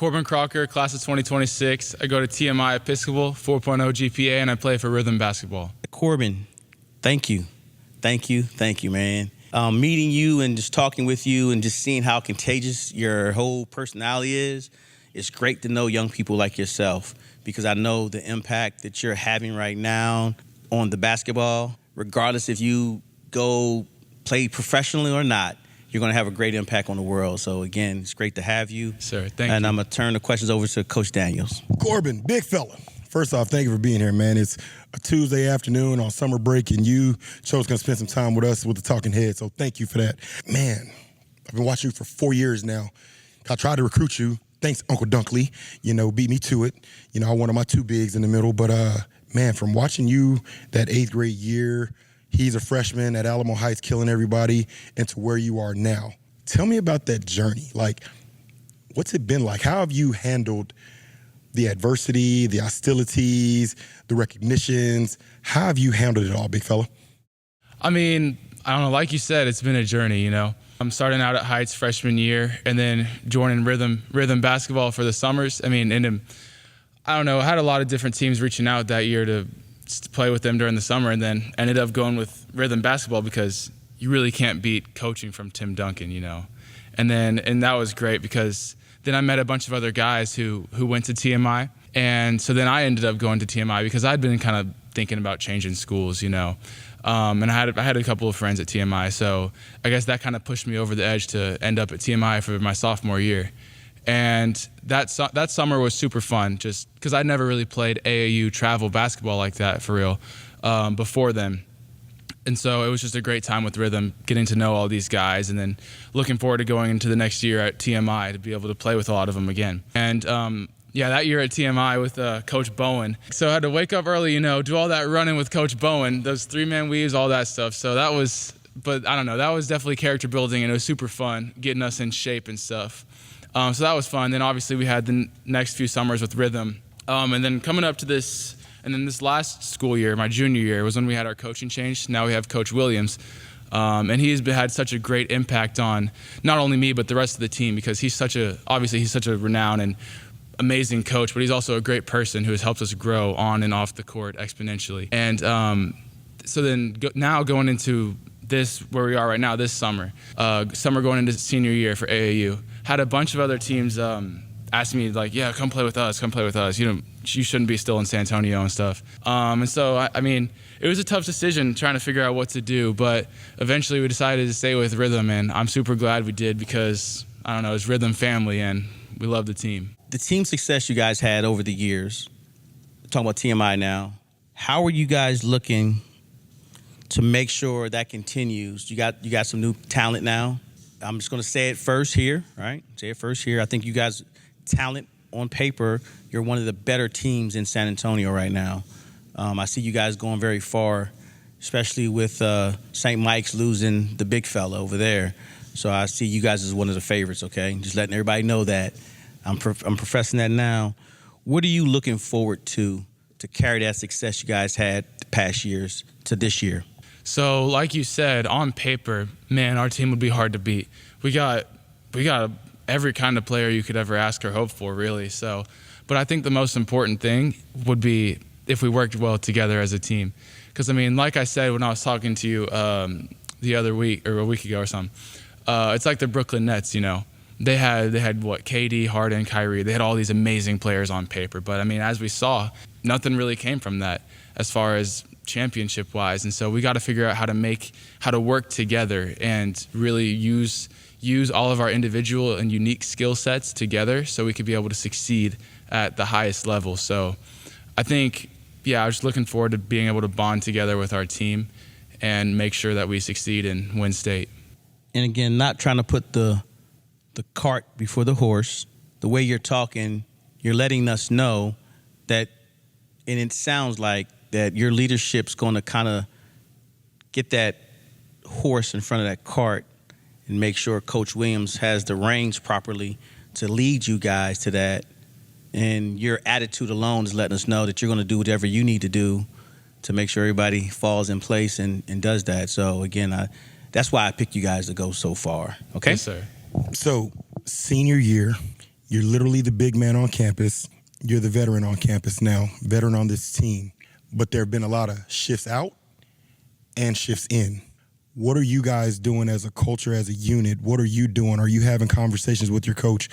Corbin Crocker, class of 2026. I go to TMI Episcopal, 4.0 GPA, and I play for rhythm basketball. Corbin, thank you, man. Meeting you and just talking with you and just seeing how contagious your whole personality is, it's great to know young people like yourself, because I know the impact that you're having right now on the basketball. Regardless if you go play professionally or not, you're going to have a great impact on the world. So, again, it's great to have you. Sir, thank you. And I'm going to turn the questions over to Coach Daniels. Corbin, big fella. First off, thank you for being here, man. It's a Tuesday afternoon on summer break, and you chose to spend some time with us with the Talking Heads, so thank you for that. Man, I've been watching you for 4 years now. I tried to recruit you. Thanks, Uncle Dunkley. Beat me to it. I wanted my two bigs in the middle, but, man, from watching you that 8th grade year, he's a freshman at Alamo Heights killing everybody, and to where you are now. Tell me about that journey. Like, what's it been like? How have you handled the adversity, the hostilities, the recognitions? How have you handled it all, big fella? I mean, I don't know, like you said, it's been a journey, I'm starting out at Heights freshman year and then joining rhythm basketball for the summers. I mean, I don't know, I had a lot of different teams reaching out that year to play with them during the summer, and then ended up going with rhythm basketball because you really can't beat coaching from Tim Duncan, And that was great because then I met a bunch of other guys who went to TMI. And so then I ended up going to TMI because I'd been kind of thinking about changing schools, And I had a couple of friends at TMI. So I guess that kind of pushed me over the edge to end up at TMI for my sophomore year. And that summer was super fun just because I'd never really played AAU travel basketball like that for real before then. And so it was just a great time with Rhythm, getting to know all these guys, and then looking forward to going into the next year at TMI to be able to play with a lot of them again. And that year at TMI with Coach Bowen. So I had to wake up early, do all that running with Coach Bowen, those 3-man weaves, all that stuff. So that was, but I don't know, that was definitely character building, and it was super fun getting us in shape and stuff. So that was fun. Then obviously we had the next few summers with Rhythm. And then coming up to this, and then this last school year, my junior year, was when we had our coaching change. Now we have Coach Williams. And he's had such a great impact on not only me, but the rest of the team, because he's such a renowned and amazing coach, but he's also a great person who has helped us grow on and off the court exponentially. And so then now going into this, where we are right now, this summer going into senior year for AAU, had a bunch of other teams ask me, like, yeah, come play with us. You shouldn't be still in San Antonio and stuff. And so, I mean, it was a tough decision trying to figure out what to do, but eventually we decided to stay with Rhythm, and I'm super glad we did because, I don't know, it's Rhythm family, and we love the team. The team success you guys had over the years, talking about TMI now, how are you guys looking to make sure that continues? You got some new talent now. I'm just going to say it first here, right? Say it first here. I think you guys, talent on paper, you're one of the better teams in San Antonio right now. I see you guys going very far, especially with St. Mike's losing the big fella over there. So I see you guys as one of the favorites, okay? Just letting everybody know that. I'm professing that now. What are you looking forward to carry that success you guys had the past years to this year? So, like you said, on paper, man, our team would be hard to beat. We got every kind of player you could ever ask or hope for, really. So, but I think the most important thing would be if we worked well together as a team. Because, I mean, like I said when I was talking to you the other week or a week ago or something, it's like the Brooklyn Nets, They had what, KD, Harden, Kyrie. They had all these amazing players on paper. But, I mean, as we saw, nothing really came from that as far as championship-wise. And so we got to figure out how to work together and really use all of our individual and unique skill sets together so we could be able to succeed at the highest level. So I think, I was just looking forward to being able to bond together with our team and make sure that we succeed and win state. And again, not trying to put the cart before the horse. The way you're talking, you're letting us know that, and it sounds like that your leadership's going to kind of get that horse in front of that cart and make sure Coach Williams has the reins properly to lead you guys to that. And your attitude alone is letting us know that you're going to do whatever you need to do to make sure everybody falls in place and does that. So, again, that's why I picked you guys to go so far. Okay? Yes, sir. So, senior year, You're literally the big man on campus. You're the veteran on campus now, veteran on this team. But there have been a lot of shifts out and shifts in. What are you guys doing as a culture, as a unit? What are you doing? Are you having conversations with your coach?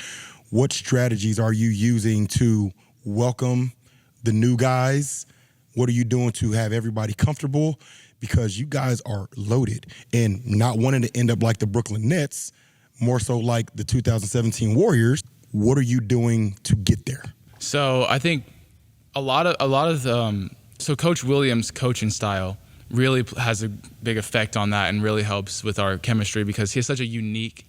What strategies are you using to welcome the new guys? What are you doing to have everybody comfortable? Because you guys are loaded and not wanting to end up like the Brooklyn Nets, more so like the 2017 Warriors. What are you doing to get there? So I think a lot of so Coach Williams' coaching style really has a big effect on that and really helps with our chemistry because he has such a unique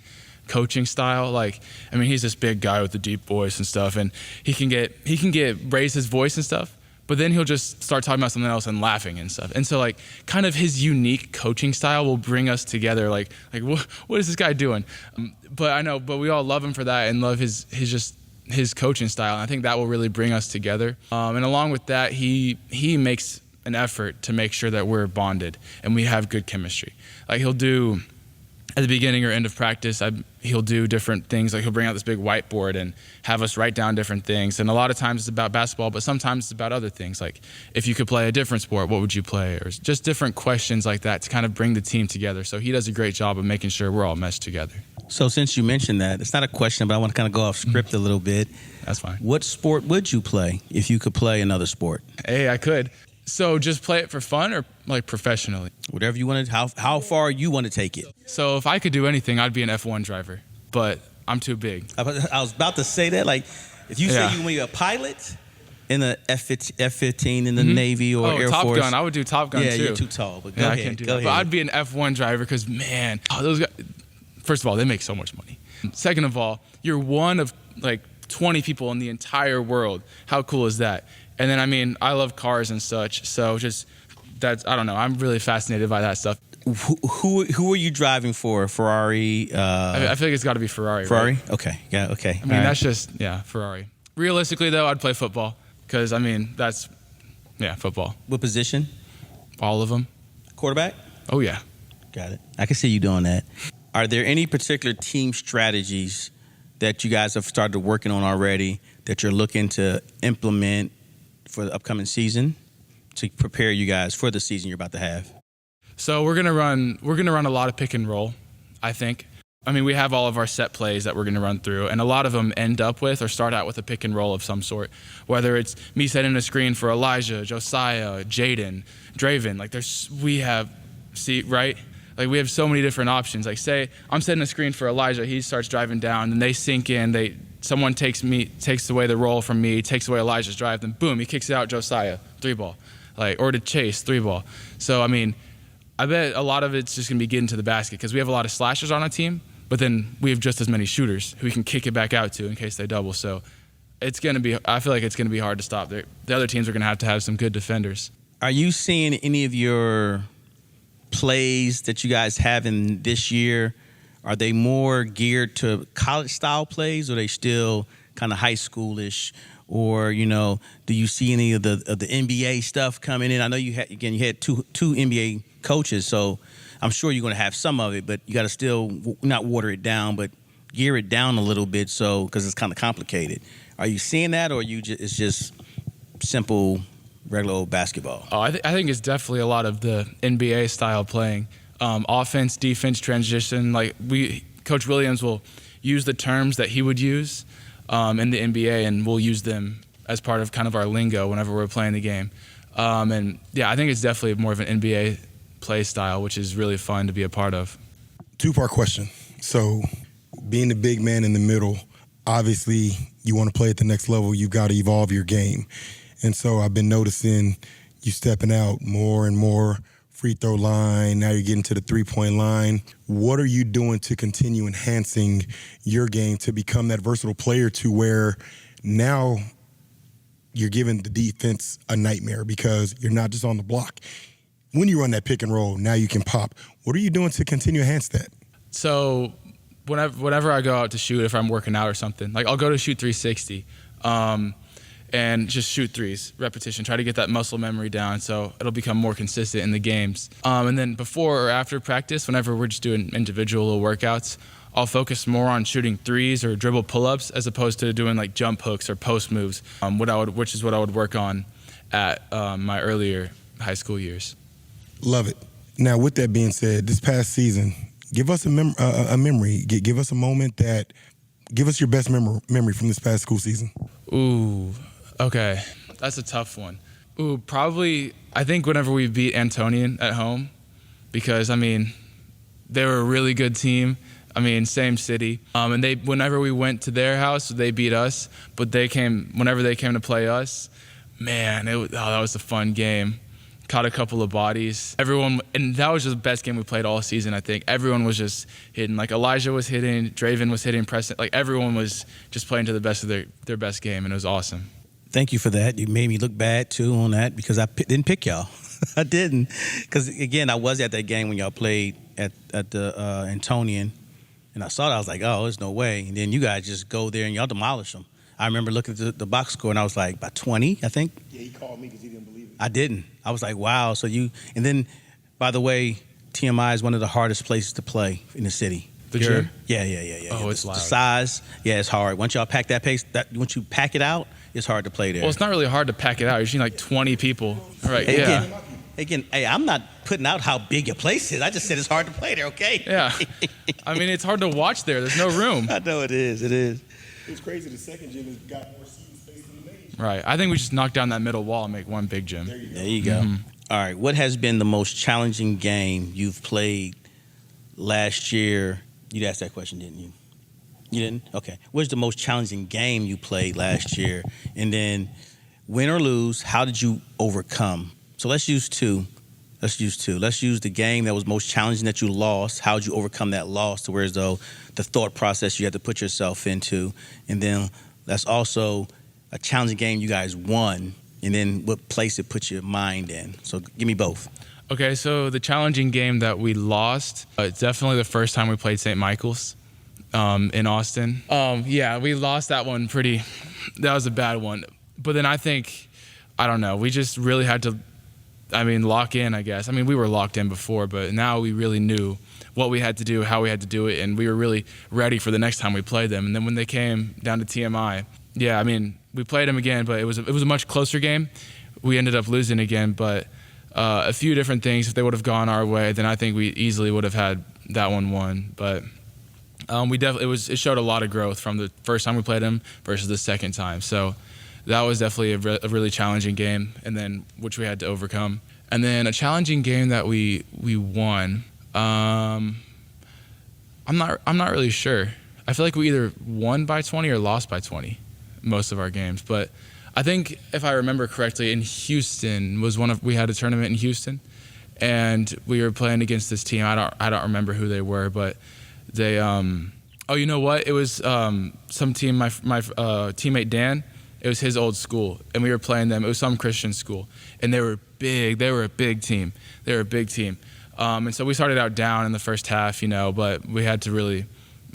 coaching style. Like, I mean, he's this big guy with the deep voice and stuff, and he can raise his voice and stuff, but then he'll just start talking about something else and laughing and stuff. And so, like, kind of his unique coaching style will bring us together. Like what is this guy doing? But we all love him for that and love his coaching style. And I think that will really bring us together. And along with that, he makes an effort to make sure that we're bonded and we have good chemistry. Like he'll do at the beginning or end of practice, he'll do different things. Like he'll bring out this big whiteboard and have us write down different things. And a lot of times it's about basketball, but sometimes it's about other things. Like if you could play a different sport, what would you play? Or just different questions like that to kind of bring the team together. So he does a great job of making sure we're all meshed together. So since you mentioned that, it's not a question, but I want to kind of go off script a little bit. That's fine. What sport would you play if you could play another sport? Hey, I could. So just play it for fun or like professionally? Whatever you wanted, how far you want to take it. So if I could do anything, I'd be an F1 driver, but I'm too big. I was about to say that. Like, if you say you want to be a pilot in the F-15 in the Navy or Air Top Force. Gun. I would do Top Gun too. Yeah, you're too tall, but go ahead. I can't do go that. ahead. But I'd be an F1 driver because, man, those guys, first of all, they make so much money. Second of all, you're one of like 20 people in the entire world. How cool is that? And then, I mean, I love cars and such, so just that's, I don't know, I'm really fascinated by that stuff. Who are you driving for? Ferrari? I feel like it's got to be Ferrari. Ferrari? Right? Okay. Yeah, okay. I mean, that's just, Ferrari. Realistically, though, I'd play football because, I mean, that's, football. What position? All of them. Quarterback? Oh, yeah. Got it. I can see you doing that. Are there any particular team strategies that you guys have started working on already that you're looking to implement for the upcoming season to prepare you guys for the season you're about to have? So we're gonna run a lot of pick and roll, I think. I mean, we have all of our set plays that we're gonna run through, and a lot of them end up with or start out with a pick and roll of some sort. Whether it's me setting a screen for Elijah, Josiah, Jaden, Draven, like we have so many different options. Like say I'm setting a screen for Elijah, he starts driving down, and they sink in, someone takes away the roll from me, takes away Elijah's drive, then boom, he kicks it out Josiah, 3-ball. Or to Chase, 3-ball. So I mean, I bet a lot of it's just gonna be getting to the basket because we have a lot of slashers on our team, but then we have just as many shooters who we can kick it back out to in case they double. So I feel like it's gonna be hard to stop. The other teams are gonna have to have some good defenders. Are you seeing any of your plays that you guys have in this year? Are they more geared to college-style plays, or are they still kind of high schoolish? Or, do you see any of the NBA stuff coming in? I know you had two NBA coaches, so I'm sure you're going to have some of it, but you got to still not water it down, but gear it down a little bit because it's kind of complicated. Are you seeing that, or it's just simple, regular old basketball? Oh, I think it's definitely a lot of the NBA style playing. Offense, defense, transition. Like Coach Williams will use the terms that he would use in the NBA, and we'll use them as part of kind of our lingo whenever we're playing the game. I think it's definitely more of an NBA play style, which is really fun to be a part of. Two-part question. So being the big man in the middle, obviously you want to play at the next level, you've got to evolve your game. And so I've been noticing you stepping out more and more, free throw line, now you're getting to the three-point line. What are you doing to continue enhancing your game to become that versatile player to where now you're giving the defense a nightmare because you're not just on the block? When you run that pick and roll, now you can pop. What are you doing to continue to enhance that? So whenever I go out to shoot, if I'm working out or something, like I'll go to shoot 360. and just shoot threes, repetition, try to get that muscle memory down so it'll become more consistent in the games. And then before or after practice, whenever we're just doing individual workouts, I'll focus more on shooting threes or dribble pull-ups as opposed to doing like jump hooks or post moves, which is what I would work on at my earlier high school years. Love it. Now, with that being said, this past season, give us a memory. Give us a moment that, give us your best memory from this past school season. Ooh, okay. That's a tough one. Ooh, probably, I think whenever we beat Antonian at home, because, I mean, they were a really good team. I mean, same city. And whenever we went to their house, they beat us. But whenever they came to play us, man, that was a fun game. Caught a couple of bodies. And that was just the best game we played all season, I think. Everyone was just hitting. Like, Elijah was hitting, Draven was hitting, Preston. Like, everyone was just playing to the best of their best game, and it was awesome. Thank you for that. You made me look bad, too, on that because I didn't pick y'all. I didn't. Because, again, I was at that game when y'all played at the Antonian. And I saw that, I was like, oh, there's no way. And then you guys just go there and y'all demolish them. I remember looking at the box score, and I was like, by 20, I think. Yeah, he called me because he didn't believe it. I didn't. I was like, wow. And then, by the way, TMI is one of the hardest places to play in the city. The gym? Yeah. Oh, it's loud. The size, it's hard. Once y'all pack that pace, once you pack it out, it's hard to play there. Well, it's not really hard to pack it out. You're seeing like 20 people. Right, Hey, yeah. Again, I'm not putting out how big your place is. I just said it's hard to play there, okay? Yeah. I mean, it's hard to watch there. There's no room. I know it is. It's crazy. The second gym has got more seating space than the main. Right. I think we just knock down that middle wall and make one big gym. There you go. Mm-hmm. All right. What has been the most challenging game you've played last year? You'd ask that question, didn't you? You didn't? Okay. What's the most challenging game you played last year? And then, win or lose, how did you overcome? So let's use two. Let's use the game that was most challenging that you lost. How did you overcome that loss to where as though the thought process you had to put yourself into? And then that's also a challenging game you guys won. And then what place it put your mind in. So give me both. Okay, so the challenging game that we lost, definitely the first time we played St. Michael's in Austin. Yeah, we lost that one that was a bad one. But then I think, I don't know, we just really had to, lock in, I guess. We were locked in before, but now we really knew what we had to do, how we had to do it, and we were really ready for the next time we played them. And then when they came down to TMI, we played them again, but it was a much closer game. We ended up losing again, but a few different things, if they would have gone our way, then I think we easily would have had that one won. But it showed a lot of growth from the first time we played them versus the second time. So that was definitely a really challenging game, and then which we had to overcome. And then a challenging game that we won. I'm not really sure. I feel like we either won by 20 or lost by 20 most of our games. But I think if I remember correctly, in Houston we had a tournament in Houston, and we were playing against this team. I don't remember who they were, but they oh, you know what? It was some team. My teammate Dan. It was his old school, and we were playing them. It was some Christian school, and they were big. They were a big team. And so we started out down in the first half, but we had to really,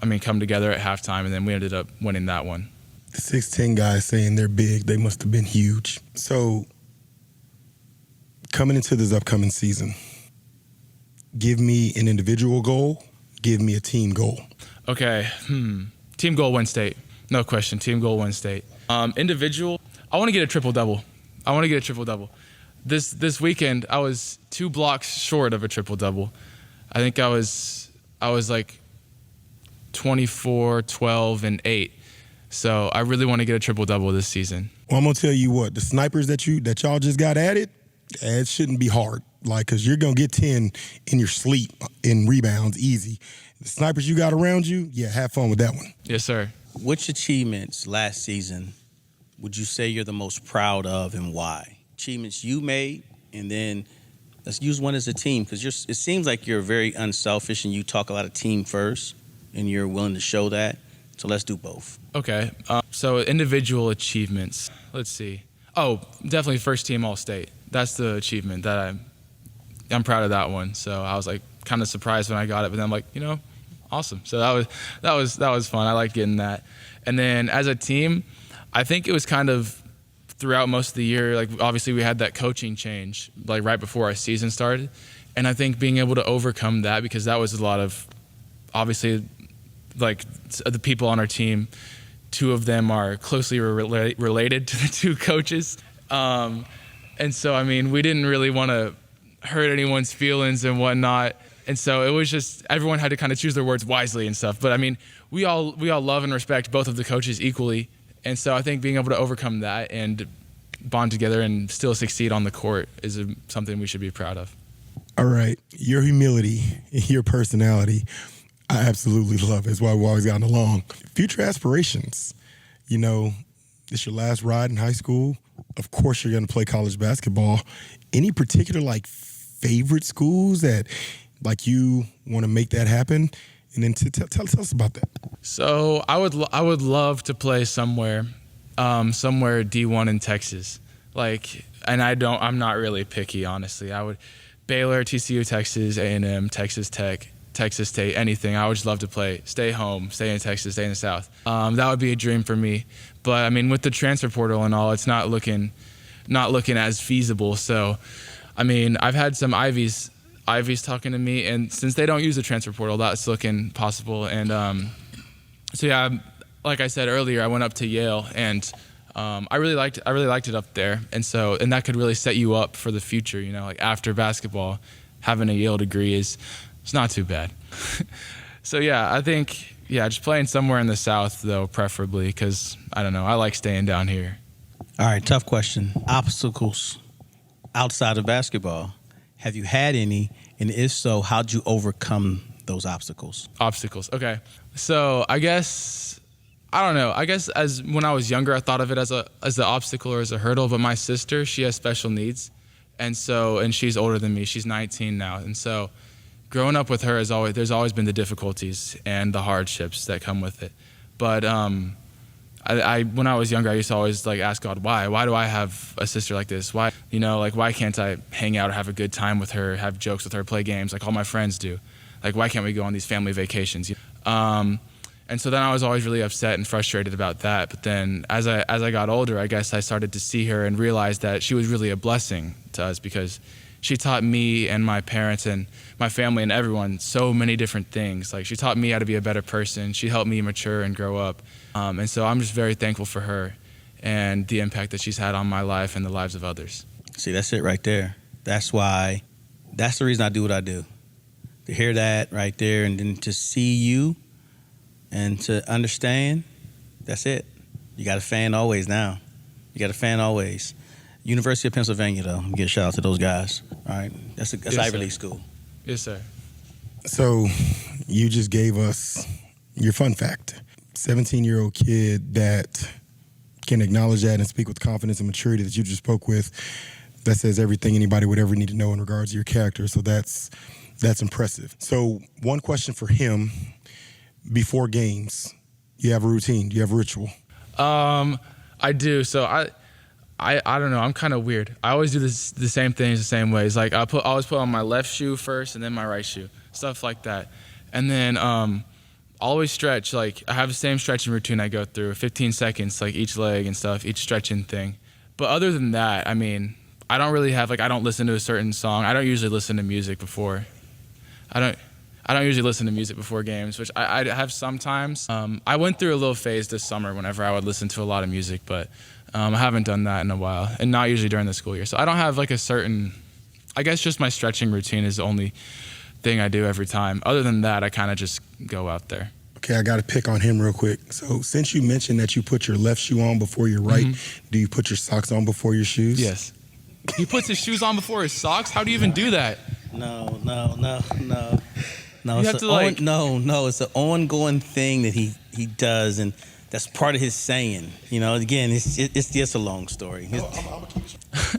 come together at halftime, and then we ended up winning that one. The 6'10" guys saying they're big, they must have been huge. So, coming into this upcoming season, give me an individual goal, give me a team goal. Okay, team goal, win state. No question, team goal, win state. Individual, I want to get a triple-double. This weekend, I was 2 blocks short of a triple-double. I think I was like 24, 12, and 8. So I really want to get a triple-double this season. Well, I'm going to tell you what, the snipers that y'all just got added, it shouldn't be hard. Because you're going to get 10 in your sleep in rebounds easy. The snipers you got around you, have fun with that one. Yes, sir. Which achievements last season would you say you're the most proud of, and why? Achievements you made, and then let's use one as a team, because it seems like you're very unselfish and you talk a lot of team first, and you're willing to show that. So let's do both. Okay. So individual achievements. Let's see. Oh, definitely first team All-State. That's the achievement that I'm proud of that one. So I was like kind of surprised when I got it, but then I'm like, awesome. So that was fun. I liked getting that. And then as a team, I think it was kind of throughout most of the year, like obviously we had that coaching change like right before our season started. And I think being able to overcome that, because that was a lot of, obviously, like the people on our team, 2 of them are closely related to the 2 coaches. And so, I mean, we didn't really want to hurt anyone's feelings and whatnot. And so it was just, everyone had to kind of choose their words wisely and stuff. But I mean, we all love and respect both of the coaches equally. And so I think being able to overcome that and bond together and still succeed on the court is something we should be proud of. All right. Your humility, your personality, I absolutely love it. It's why we've always gotten along. Future aspirations. You know, it's your last ride in high school. Of course, you're going to play college basketball. Any particular, like, favorite schools that, like, you want to make that happen? And then tell us about that. So I would love to play somewhere D1 in Texas. Like, and I'm not really picky, honestly. I would Baylor, TCU, Texas, A&M, Texas Tech, Texas State, anything. I would just love to play. Stay home, stay in Texas, stay in the South. That would be a dream for me. But I mean, with the transfer portal and all, it's not looking as feasible. So, I mean, I've had some Ivies talking to me, and since they don't use the transfer portal, that's looking possible. And so yeah, like I said earlier, I went up to Yale, and I really liked it up there. And that could really set you up for the future. You know, like after basketball, having a Yale degree it's not too bad. So yeah, I think just playing somewhere in the South though, preferably, because I don't know, I like staying down here. All right, tough question. Obstacles outside of basketball. Have you had any? And if so, how'd you overcome those obstacles? Obstacles. Okay. So I guess, I don't know. I guess when I was younger, I thought of it as an obstacle or as a hurdle. But my sister, she has special needs. And she's older than me. She's 19 now. And so growing up with her, there's always been the difficulties and the hardships that come with it. But when I was younger, I used to always like ask God, why? Why do I have a sister like this? Why, why can't I hang out or have a good time with her, have jokes with her, play games like all my friends do? Like, why can't we go on these family vacations? And so then I was always really upset and frustrated about that. But then as I got older, I guess I started to see her and realize that she was really a blessing to us, because she taught me and my parents and my family and everyone so many different things. Like, she taught me how to be a better person. She helped me mature and grow up. And so I'm just very thankful for her and the impact that she's had on my life and the lives of others. See, that's it right there. That's the reason I do what I do. To hear that right there, and then to see you and to understand, that's it. You got a fan always now. You got a fan always. University of Pennsylvania, though. I'm get a shout out to those guys. All right, that's Ivy League school. Yes, sir. So you just gave us your fun fact. 17-year-old kid that can acknowledge that and speak with confidence and maturity that you just spoke with. That says everything anybody would ever need to know in regards to your character. So that's impressive. So one question for him: before games, you have a routine? Do you have a ritual? I do. So I don't know. I'm kind of weird. I always do the same things the same ways. Like I always put on my left shoe first and then my right shoe, stuff like that. And then always stretch. Like I have the same stretching routine I go through, 15 seconds, like each leg and stuff, each stretching thing. But other than that, I mean, I don't really have, I don't listen to a certain song. I don't usually listen to music before. I don't usually listen to music before games, which I have sometimes. I went through a little phase this summer whenever I would listen to a lot of music, but I haven't done that in a while, and not usually during the school year. So I don't have like a certain, I guess just my stretching routine is the only thing I do every time. Other than that, I kind of just go out there. Okay, I got to pick on him real quick. So since you mentioned that you put your left shoe on before your right, do you put your socks on before your shoes? Yes. He puts his shoes on before his socks? How do you even do that? No. You have to No, it's an ongoing thing that he does, and that's part of his saying. You know, again, it's just a long story. All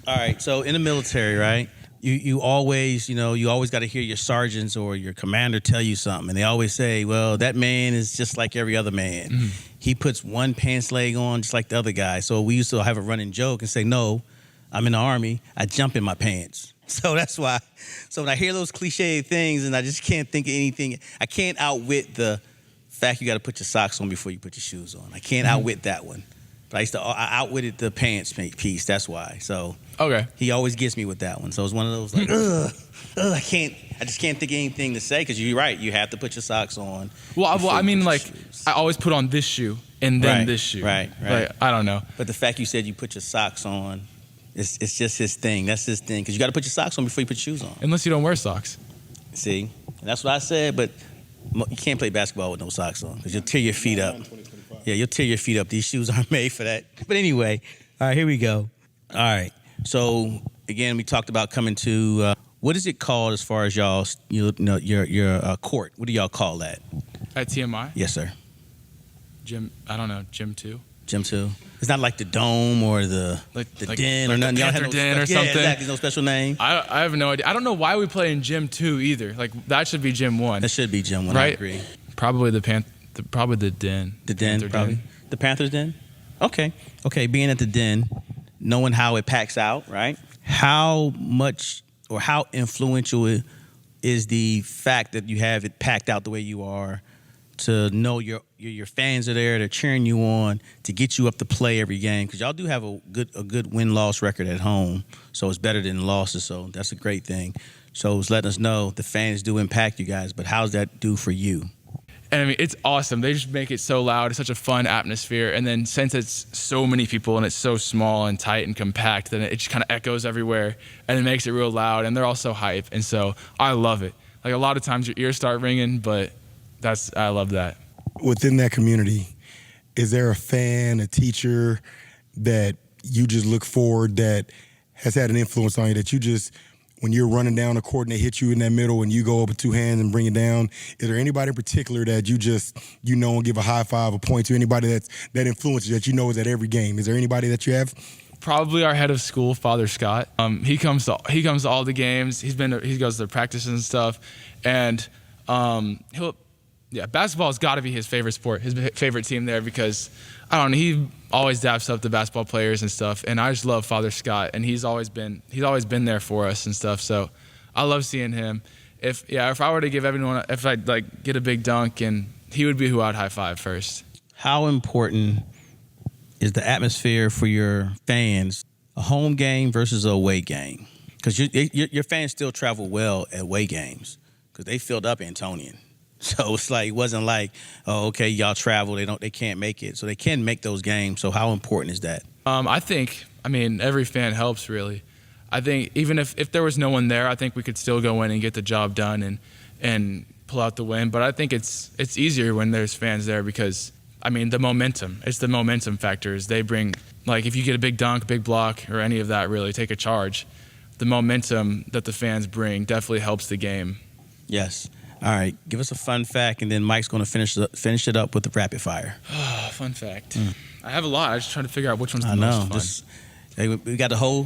right, so in the military, right? You always got to hear your sergeants or your commander tell you something, and they always say, well, that man is just like every other man. Mm-hmm. He puts one pants leg on just like the other guy. So we used to have a running joke and say, no, I'm in the Army, I jump in my pants. So that's why. So when I hear those cliche things and I just can't think of anything, I can't outwit the fact you got to put your socks on before you put your shoes on. I can't outwit that one. But I outwitted the pants piece. That's why. So Okay. he always gets me with that one. So it's one of those like, I just can't think of anything to say because you're right. You have to put your socks on. Well, I mean, like, shoes. I always put on this shoe and then Right, this shoe. right. Like, I don't know. But the fact you said you put your socks on, it's just his thing. That's his thing because you got to put your socks on before you put your shoes on. Unless you don't wear socks. See, and that's what I said. But you can't play basketball with no socks on because you'll tear your feet up. Yeah, you'll tear your feet up. These shoes aren't made for that. But anyway, all right, here we go. All right. So again, we talked about coming to what is it called as far as y'all, your court? What do y'all call that? At TMI? Yes, sir. Gym, I don't know, Gym 2? Gym 2. It's not like the dome or the den or nothing. The Y'all Panther have den or yeah, something. Exactly. No special name. I have no idea. I don't know why we play in Gym 2 either. Like, that should be Gym 1. That should be Gym 1. I Right? agree. Probably the den. The den, Panther probably. Den. The Panthers den? Okay. Being at the den, knowing how it packs out, right? How much or how influential is the fact that you have it packed out the way you are to know your fans are there, they're cheering you on, to get you up to play every game? Because y'all do have a good win-loss record at home, so it's better than losses, so that's a great thing. So it's letting us know the fans do impact you guys, but how's that do for you? And I mean, it's awesome. They just make it so loud. It's such a fun atmosphere. And then since it's so many people and it's so small and tight and compact, then it just kind of echoes everywhere and it makes it real loud. And they're all so hype. And so I love it. Like, a lot of times your ears start ringing, but I love that. Within that community, is there a fan, a teacher that you just look forward that has had an influence on you that you just, when you're running down the court and they hit you in that middle and you go up with two hands and bring it down, is there anybody in particular that you just, and give a high five, a point to, anybody that influences that is at every game? Is there anybody that you have? Probably our head of school, Father Scott. He comes to all the games. He goes to the practices and stuff, and basketball's got to be his favorite sport, his favorite team there, because I don't know, he always daps up the basketball players and stuff, and I just love Father Scott, and he's always been there for us and stuff. So I love seeing him. If I were to give everyone, if I'd get a big dunk, and he would be who I'd high five first. How important is the atmosphere for your fans, a home game versus a away game? Because your fans still travel well at away games because they filled up Antonian. So it's like, it wasn't like, oh, okay, y'all travel, they can't make it. So they can make those games. So how important is that? I mean, every fan helps, really. I think even if there was no one there, I think we could still go in and get the job done and pull out the win. But I think it's easier when there's fans there because, I mean, the momentum. It's the momentum factors. They bring, like, if you get a big dunk, big block, or any of that, really, take a charge, the momentum that the fans bring definitely helps the game. Yes. All right, give us a fun fact, and then Mike's going to finish it up with the rapid fire. Fun fact. I have a lot. I just trying to figure out which one's the I know. most fun. We got a whole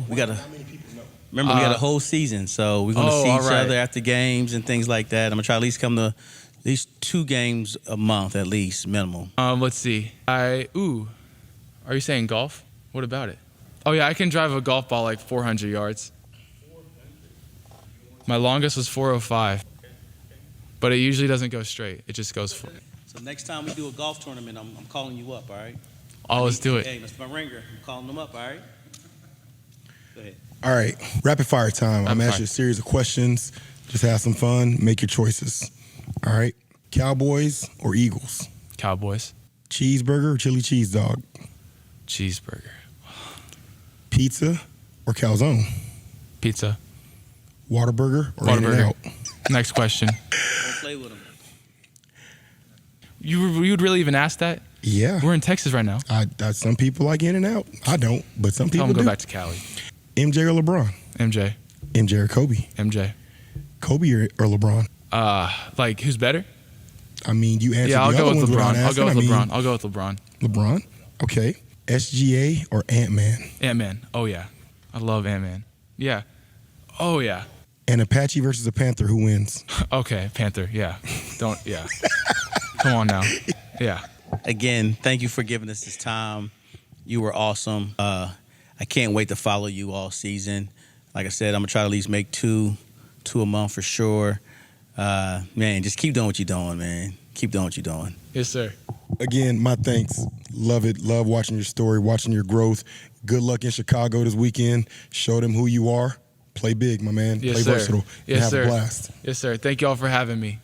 season, so we're going to see each other after games and things like that. I'm going to try at least come to at least 2 games a month, at least, minimum. Let's see. Are you saying golf? What about it? Oh, yeah, I can drive a golf ball like 400 yards. My longest was 405. But it usually doesn't go straight. It just goes full. So next time we do a golf tournament, I'm calling you up, all right? Let's do it. Hey, Mr. Ringer, I'm calling them up, all right? Go ahead. All right, rapid fire time. I'm asking you a series of questions. Just have some fun. Make your choices. All right, Cowboys or Eagles? Cowboys. Cheeseburger or chili cheese dog? Cheeseburger. Pizza or calzone? Pizza. Whataburger or Whataburger. In-N-Out? Next question. Don't play with them. You would really even ask that? Yeah. We're in Texas right now. Some people like In-N-Out. I don't, but some people Tell them do. go back to Cali. MJ or LeBron? MJ. MJ or Kobe? MJ. Kobe or LeBron? Like, who's better? I mean, you answered I'll the go other with ones LeBron. without I'll go with asking. LeBron. I'll go with LeBron. LeBron? Okay. SGA or Ant-Man? Ant-Man. Oh, yeah. I love Ant-Man. Yeah. Oh, yeah. An Apache versus a Panther, who wins? Okay, Panther. Yeah. Come on now. Yeah. Again, thank you for giving us this time. You were awesome. I can't wait to follow you all season. Like I said, I'm going to try to at least make two a month for sure. Man, just keep doing what you're doing, man. Keep doing what you're doing. Yes, sir. Again, my thanks. Love it. Love watching your story, watching your growth. Good luck in Chicago this weekend. Show them who you are. Play big, my man. Yes, Play sir. versatile. Yes, and have sir. a blast. Yes, sir. Thank you all for having me.